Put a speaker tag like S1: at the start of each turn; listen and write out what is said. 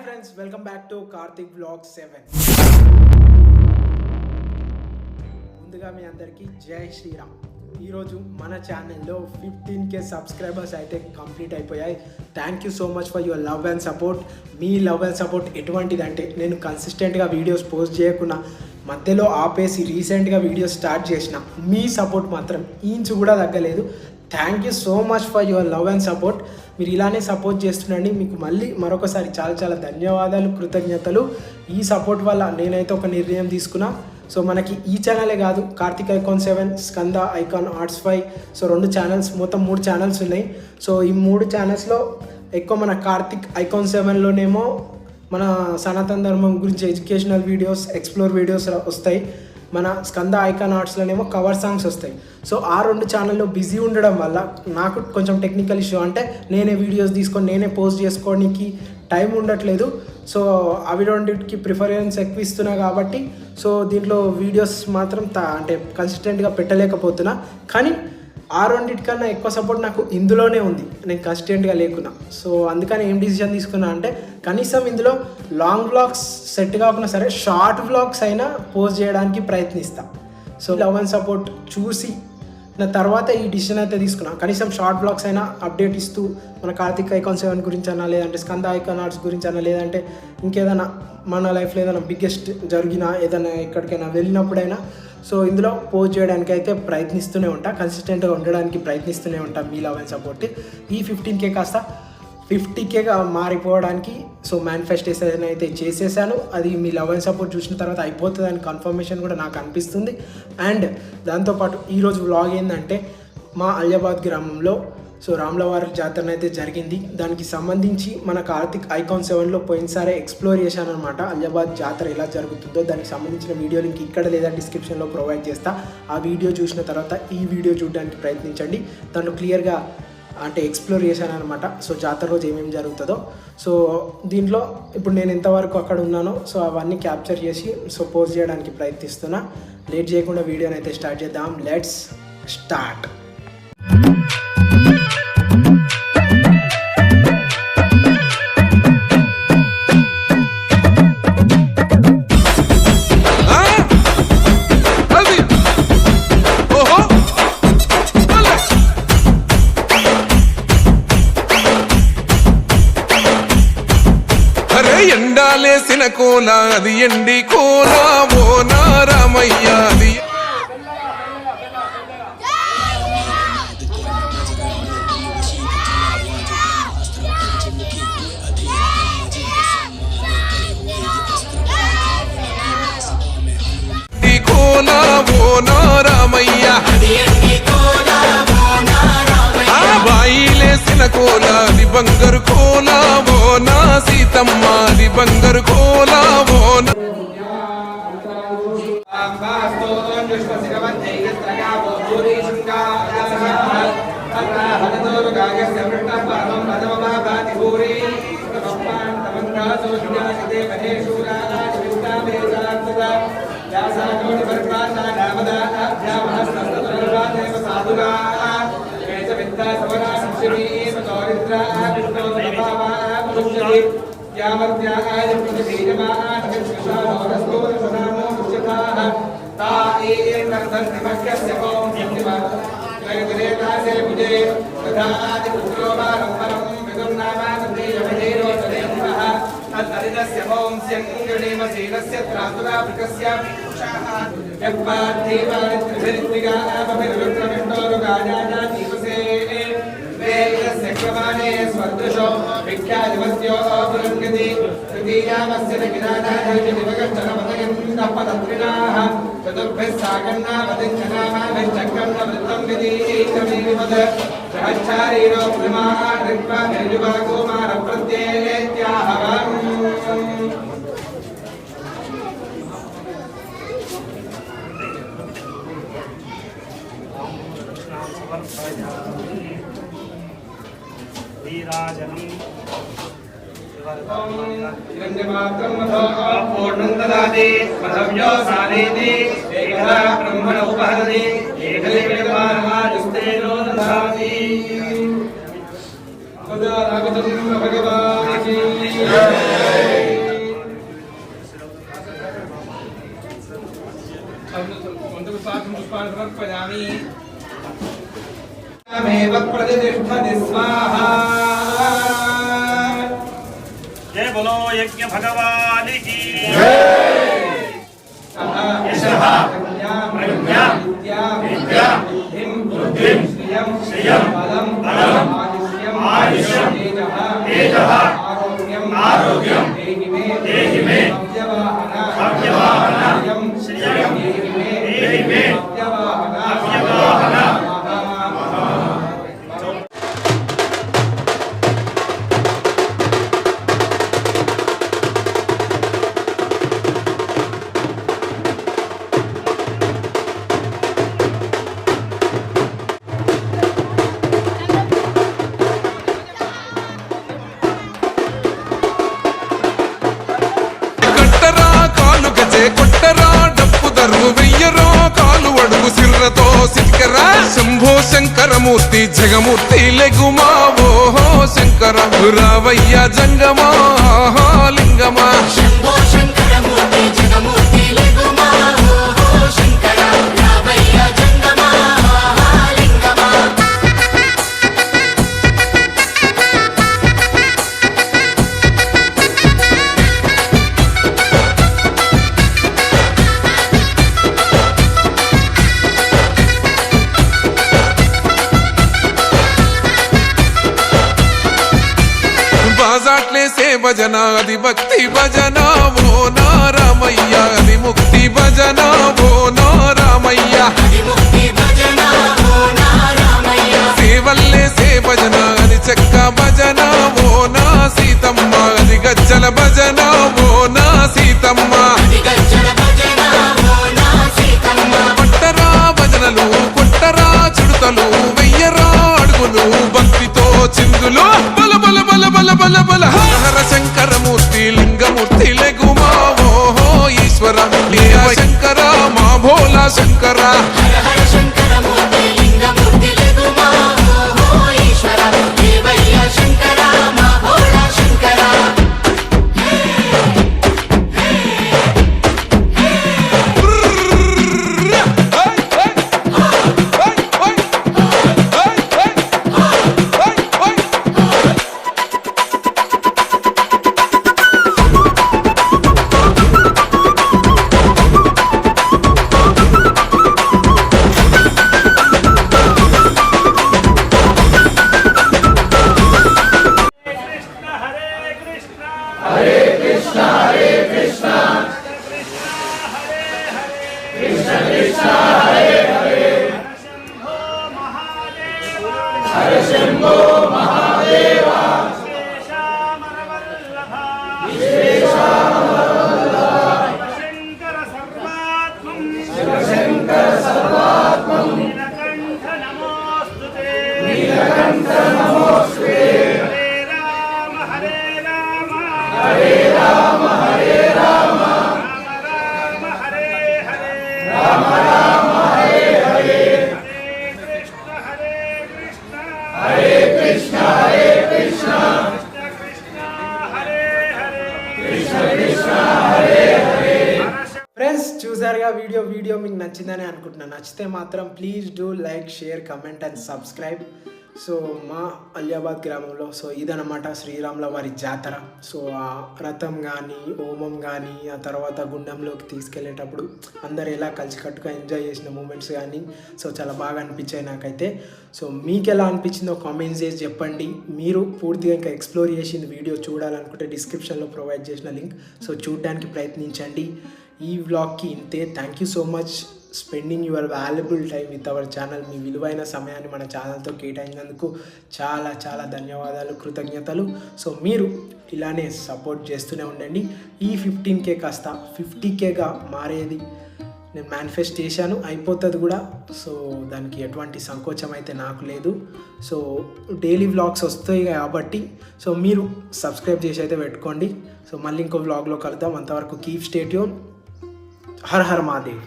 S1: friends, welcome back to Karthik Vlog 7. ముందుగా మీ అందరికీ జై శ్రీరామ్. ఈరోజు మన ఛానల్లో 15K సబ్స్క్రైబర్స్ అయితే కంప్లీట్ అయిపోయాయి. Thank you so much for your love and support. మీ లవ్ అండ్ సపోర్ట్ ఎటువంటిదంటే నేను కన్సిస్టెంట్గా వీడియోస్ పోస్ట్ చేయకుండా మధ్యలో ఆపేసి రీసెంట్గా వీడియోస్ స్టార్ట్ చేసిన మీ సపోర్ట్ మాత్రం ఇంచు కూడా తగ్గలేదు. Thank you so much for your love and support. మీరు ఇలానే సపోర్ట్ చేస్తుండండి. మీకు మళ్ళీ మరొకసారి చాలా చాలా ధన్యవాదాలు, కృతజ్ఞతలు. ఈ సపోర్ట్ వల్ల నేనైతే ఒక నిర్ణయం తీసుకున్నా. సో మనకి ఈ ఛానలే కాదు, Karthik icon 7, Skanda icon arts 5, so 2 channels, మొత్తం 3 ఛానల్స్ ఉన్నాయి. సో ఈ 3 ఛానల్స్లో ఎక్కువ మన కార్తిక్ ఐకాన్ 7లోనేమో మన సనాతన ధర్మం గురించి ఎడ్యుకేషనల్ వీడియోస్, ఎక్స్ప్లోర్ వీడియోస్ వస్తాయి. మన స్కంద ఐకాన్ ఆర్ట్స్లోనేమో కవర్ సాంగ్స్ వస్తాయి. సో ఆ 2 ఛానల్లో బిజీ ఉండడం వల్ల నాకు కొంచెం టెక్నికల్ ఇష్యూ, అంటే నేనే వీడియోస్ తీసుకొని నేనే పోస్ట్ చేసుకోవడానికి టైం ఉండట్లేదు. సో అవి రెండింటికి ప్రిఫరెన్స్ ఎక్కువ ఇస్తున్నా కాబట్టి సో దీంట్లో వీడియోస్ మాత్రం అంటే కన్సిస్టెంట్గా పెట్టలేకపోతున్నా. కానీ ఆ రెండింటికన్నా ఎక్కువ సపోర్ట్ నాకు ఇందులోనే ఉంది, నేను కన్సిస్టెంట్గా లేకున్నా. సో అందుకని ఏం డిసిషన్ తీసుకున్నా అంటే కనీసం ఇందులో లాంగ్ వ్లాగ్స్ సెట్ కాకుండా సరే షార్ట్ వ్లాగ్స్ అయినా పోస్ట్ చేయడానికి ప్రయత్నిస్తాను. సో లవ్ అండ్ సపోర్ట్ చూసి నా తర్వాత ఈ డిసిషన్ అయితే తీసుకున్నాను. కనీసం షార్ట్ బ్లాగ్స్ అయినా అప్డేట్ ఇస్తూ మన కార్తిక్ ఐకాన్ 7 గురించి అన్నా, లేదంటే స్కంద ఐకాన్ ఆర్ట్స్ గురించి అన్నా, లేదంటే ఇంకేదైనా మన లైఫ్లో ఏదైనా బిగ్గెస్ట్ జరిగినా, ఏదైనా ఎక్కడికైనా వెళ్ళినప్పుడైనా సో ఇందులో పోస్ట్ చేయడానికి అయితే ప్రయత్నిస్తూనే ఉంటా, కన్సిస్టెంట్గా ఉండడానికి ప్రయత్నిస్తూనే ఉంటా. మీ లవ్ అండ్ సపోర్ట్ ఈ 15K కాస్త 50Kగా మారిపోవడానికి సో మేనిఫెస్టేషన్ అయితే చేసేసాను. అది మీ లవ్ అండ్ సపోర్ట్ చూసిన తర్వాత అయిపోతుంది అని కన్ఫర్మేషన్ కూడా నాకు అనిపిస్తుంది. అండ్ దాంతోపాటు ఈరోజు వ్లాగ్ ఏంటంటే మా అలియాబాద్ గ్రామంలో సో రాములవారి జాతర అయితే జరిగింది. దానికి సంబంధించి మన కార్తిక్ ఐకాన్ 7లో పోయినసారి ఎక్స్ప్లోర్ చేశాను అనమాట. అలియాబాద్ జాతర ఎలా జరుగుతుందో దానికి సంబంధించిన వీడియో లింక్ ఇక్కడ లేదా డిస్క్రిప్షన్లో ప్రొవైడ్ చేస్తా. ఆ వీడియో చూసిన తర్వాత ఈ వీడియో చూడడానికి ప్రయత్నించండి. దాంట్లో క్లియర్గా అంటే ఎక్స్ప్లోర్ చేశాను అనమాట. సో జాతర రోజు ఏమేమి జరుగుతుందో సో దీంట్లో ఇప్పుడు నేను ఎంతవరకు అక్కడ ఉన్నానో సో అవన్నీ క్యాప్చర్ చేసి సో పోస్ట్ చేయడానికి ప్రయత్నిస్తున్నా. లేట్ చేయకుండా వీడియోని అయితే స్టార్ట్ చేద్దాం. Let's start.
S2: ఎండాలేసిన కోల అది ఎండి కోల ఓ నారామయ్య అది కోల ఓ నారామయ్య బాయిలేసిన కోల అది బంగారు కోల ఓ నా సీతమ్మ అది బంగారు కోల ఓ
S3: पूर्णं ददाति मधव्यो सानेति एकदा ब्रह्मण उपहरति एकलेवाजुस्तेनो ददाति भगवान् की पुष्पाणि समर्पयामि मेव प्रतिष्ठति स्वाहा
S4: जय बोलो यज्ञ भगवान की
S3: यशः प्रज्ञा विद्या बुद्धिं श्रियं बलं आयुष्यं तेजः आरोग्यं देहि मे अव्यवाहनं श्रियं देहि मे अव्यवाहनं
S2: కొట్టరా డప్పు దరువు వెయ్యరో కాలు అడుగు సిర్రతో సిక్కరా శంభో శంకరమూర్తి జగమూర్తి లెగుమా ఓహో శంకర రావయ్య జంగమా లింగమా
S5: శంభో శంకరమూర్తి జగమూర్తి లెగుమా ఓహో శంకర రావయ్య జంగమా లింగమా
S2: బాజాట్లేసే భజన అది భక్తి భజన ఓ నారామయ్య అది ముక్తి భజన ఓ నారామయ్య
S5: ముక్తి భజన ఓ నారామయ్య
S2: సేవల్లేసే భజన అది చెక్క భజన ఓ నా సీతమ్మ అది గజ్జల భజన ఓ నా సీతమ్మ
S5: గజ్జల భజన ఓ నా సీతమ్మ
S2: కొట్టరా భజనలు కొట్టరా చిడుతలు వెయ్యరా అడుగులు భక్తితో చిందులు బల బల బల బల బల బల హర శంకరమూర్తి లింగమూర్తి లెగుమా ఓహో ఈశ్వర శంకర మా భోలా శంకర
S5: హర హర శంకరమూర్తి లింగమూర్తి లెగుమా ఓహో ఈశ్వర దేవయ్య శంకర మా భోళా శంకర
S1: ఫ్రెండ్స్ చూసారుగా వీడియో మీకు నచ్చిందని అనుకుంటున్నాను. నచ్చితే మాత్రం please do like share comment and subscribe. So మా అలియాబాద్ గ్రామంలో సో ఇదనమాట శ్రీరాముల వారి జాతర. సో ఆ రథం కానీ హోమం కానీ ఆ తర్వాత గుండంలోకి తీసుకెళ్ళేటప్పుడు అందరు ఎలా కలిసికట్టుగా ఎంజాయ్ చేసిన మూమెంట్స్ కానీ సో చాలా బాగా అనిపించాయి నాకైతే. సో మీకు ఎలా అనిపించిందో కామెంట్స్ చేసి చెప్పండి. మీరు పూర్తిగా ఇంకా ఎక్స్ప్లోర్ చేసిన వీడియో చూడాలనుకుంటే డిస్క్రిప్షన్లో ప్రొవైడ్ చేసిన లింక్ సో చూడడానికి ప్రయత్నించండి. ఈ వ్లాగ్కి ఇంతే. Thank you so much spending your valuable time with our channel. మీ విలువైన సమయాన్ని మన ఛానల్తో కేటాయించినందుకు చాలా చాలా ధన్యవాదాలు, కృతజ్ఞతలు. సో మీరు ఇలానే సపోర్ట్ చేస్తూనే ఉండండి. ఈ 15K కాస్త 50Kగా మారేది నేను మేనిఫెస్ట్ చేశాను, అయిపోతుంది కూడా. సో దానికి ఎటువంటి సంకోచం అయితే నాకు లేదు. సో డైలీ వ్లాగ్స్ వస్తాయి కాబట్టి సో మీరు సబ్స్క్రైబ్ చేసి అయితే పెట్టుకోండి. సో మళ్ళీ ఇంకో వ్లాగ్లో కలుద్దాం. అంతవరకు keep stay tune. Her her Mahadev.